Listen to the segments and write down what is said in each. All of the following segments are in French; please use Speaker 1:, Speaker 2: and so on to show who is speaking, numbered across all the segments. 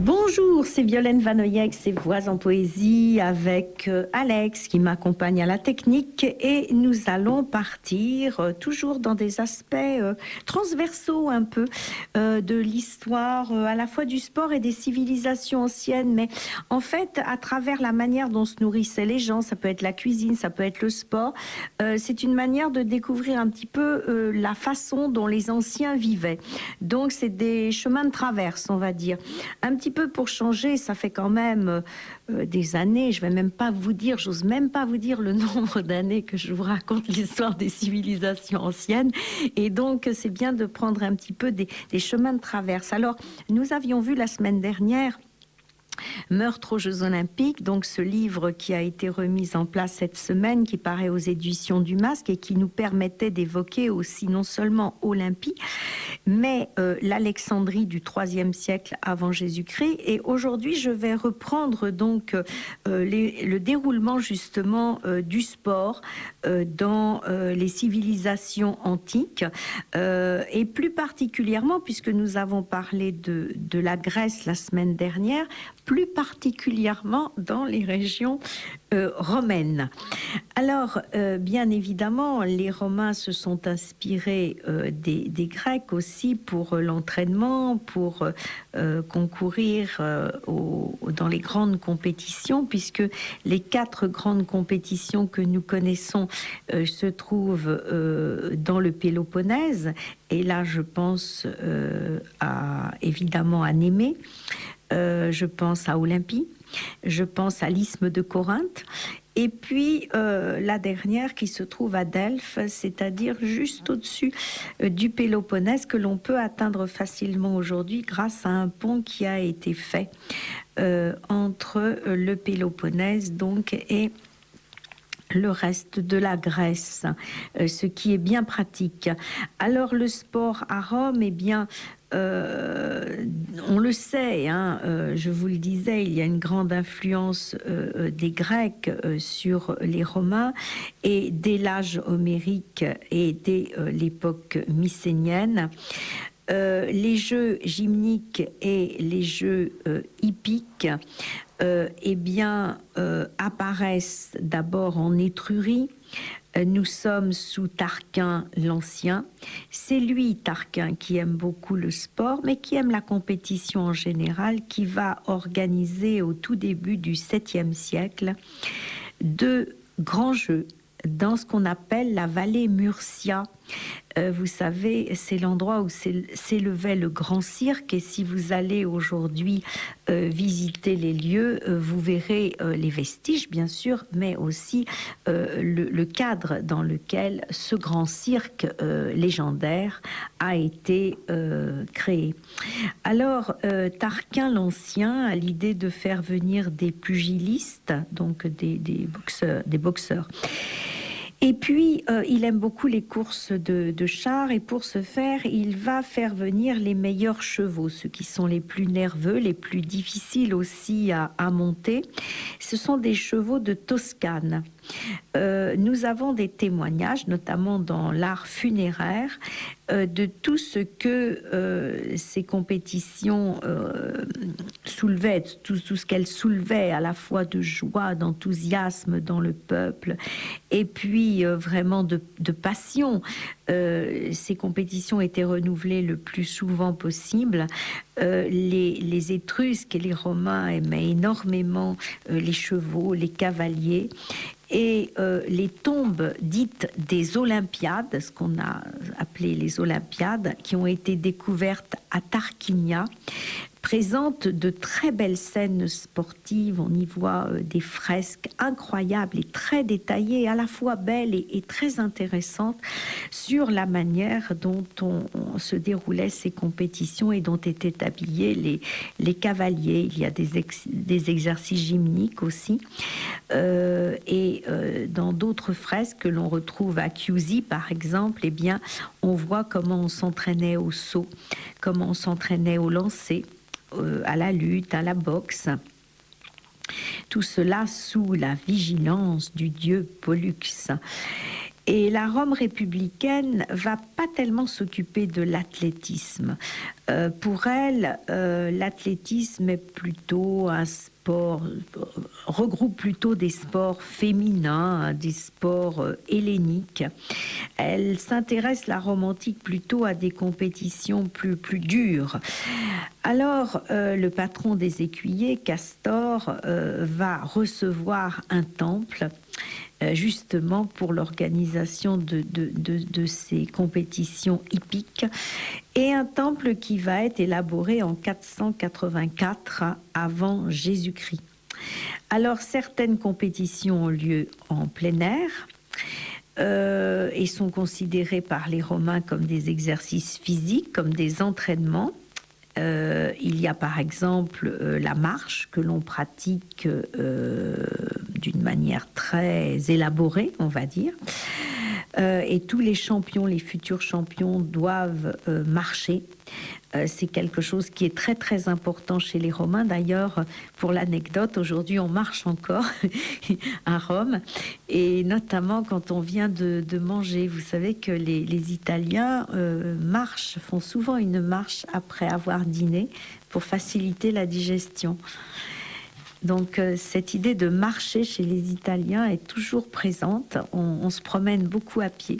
Speaker 1: Bonjour, c'est Violaine Vanoyek, c'est Voix en Poésie avec Alex qui m'accompagne à la technique et nous allons partir toujours dans des aspects transversaux un peu de l'histoire à la fois du sport et des civilisations anciennes, mais en fait à travers la manière dont se nourrissaient les gens, ça peut être la cuisine, ça peut être le sport, c'est une manière de découvrir un petit peu la façon dont les anciens vivaient. Donc c'est des chemins de traverse, on va dire. Un petit peu pour changer, ça fait quand même des années, je vais même pas vous dire, j'ose même pas vous dire le nombre d'années que je vous raconte l'histoire des civilisations anciennes. Et donc, c'est bien de prendre un petit peu des chemins de traverse. Alors, nous avions vu la semaine dernière Meurtre aux Jeux Olympiques, donc ce livre qui a été remis en place cette semaine, qui paraît aux éditions du Masque et qui nous permettait d'évoquer aussi non seulement Olympie, mais l'Alexandrie du IIIe siècle avant Jésus-Christ. Et aujourd'hui, je vais reprendre donc le déroulement justement du sport dans les civilisations antiques et plus particulièrement, puisque nous avons parlé de la Grèce la semaine dernière, plus particulièrement dans les régions romaines. Alors, bien évidemment, les Romains se sont inspirés des Grecs aussi pour l'entraînement, pour concourir dans les grandes compétitions, puisque les 4 grandes compétitions que nous connaissons se trouvent dans le Péloponnèse. Et là, je pense évidemment à Némée. Je pense à Olympie, je pense à l'isthme de Corinthe, et puis la dernière qui se trouve à Delphes, c'est-à-dire juste au-dessus du Péloponnèse, que l'on peut atteindre facilement aujourd'hui grâce à un pont qui a été fait entre le Péloponnèse donc et le reste de la Grèce, ce qui est bien pratique. Alors le sport à Rome, eh bien, on le sait, hein, je vous le disais, il y a une grande influence des Grecs sur les Romains, et dès l'âge homérique et dès l'époque mycénienne, les jeux gymniques et les jeux hippiques eh bien, apparaissent d'abord en Étrurie. Nous sommes sous Tarquin l'Ancien. C'est lui, Tarquin, qui aime beaucoup le sport, mais qui aime la compétition en général, qui va organiser au tout début du 7e siècle 2 grands jeux dans ce qu'on appelle la vallée Murcia. Vous savez, c'est l'endroit où s'élevait le grand cirque, et si vous allez aujourd'hui visiter les lieux, vous verrez les vestiges, bien sûr, mais aussi le cadre dans lequel ce grand cirque légendaire a été créé. Alors, Tarquin l'Ancien a l'idée de faire venir des pugilistes, donc des boxeurs. Et puis, il aime beaucoup les courses de chars, et pour ce faire, il va faire venir les meilleurs chevaux, ceux qui sont les plus nerveux, les plus difficiles aussi à monter. Ce sont des chevaux de Toscane. Nous avons des témoignages, notamment dans l'art funéraire, de tout ce que ces compétitions soulevaient, tout ce qu'elles soulevaient à la fois de joie, d'enthousiasme dans le peuple, et puis vraiment de passion. Ces compétitions étaient renouvelées le plus souvent possible. Les Étrusques et les Romains aimaient énormément les chevaux, les cavaliers. Et les tombes dites des Olympiades, ce qu'on a appelé les Olympiades, qui ont été découvertes à Tarquinia, présentent de très belles scènes sportives. On y voit des fresques incroyables et très détaillées, à la fois belles et très intéressantes, sur la manière dont on se déroulait ces compétitions et dont étaient habillés les cavaliers. Il y a des exercices gymniques aussi. Dans d'autres fresques que l'on retrouve à Chiusi, par exemple, eh bien, on voit comment on s'entraînait au saut, comment on s'entraînait au lancer, à la lutte, à la boxe. Tout cela sous la vigilance du dieu Pollux. Et la Rome républicaine va pas tellement s'occuper de l'athlétisme. Pour elle, l'athlétisme est plutôt un sport, regroupe plutôt des sports féminins, des sports helléniques. Elle s'intéresse, la Rome antique, plutôt à des compétitions plus dures. Alors, le patron des écuyers, Castor, va recevoir un temple justement pour l'organisation de ces compétitions hippiques, et un temple qui va être élaboré en 484 avant Jésus-Christ. Alors, certaines compétitions ont lieu en plein air, et sont considérées par les Romains comme des exercices physiques, comme des entraînements. Il y a par exemple la marche que l'on pratique d'une manière très élaborée, on va dire. Et tous les champions, les futurs champions doivent marcher. C'est quelque chose qui est très très important chez les Romains. D'ailleurs, pour l'anecdote, aujourd'hui on marche encore à Rome, et notamment quand on vient de manger. Vous savez que les Italiens marchent, font souvent une marche après avoir dîné pour faciliter la digestion. Donc cette idée de marcher chez les Italiens est toujours présente. On se promène beaucoup à pied.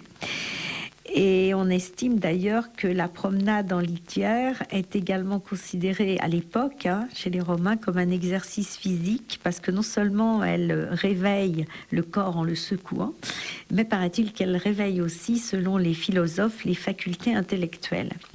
Speaker 1: Et on estime d'ailleurs que la promenade en litière est également considérée à l'époque, chez les Romains, comme un exercice physique, parce que non seulement elle réveille le corps en le secouant, mais paraît-il qu'elle réveille aussi, selon les philosophes, les facultés intellectuelles.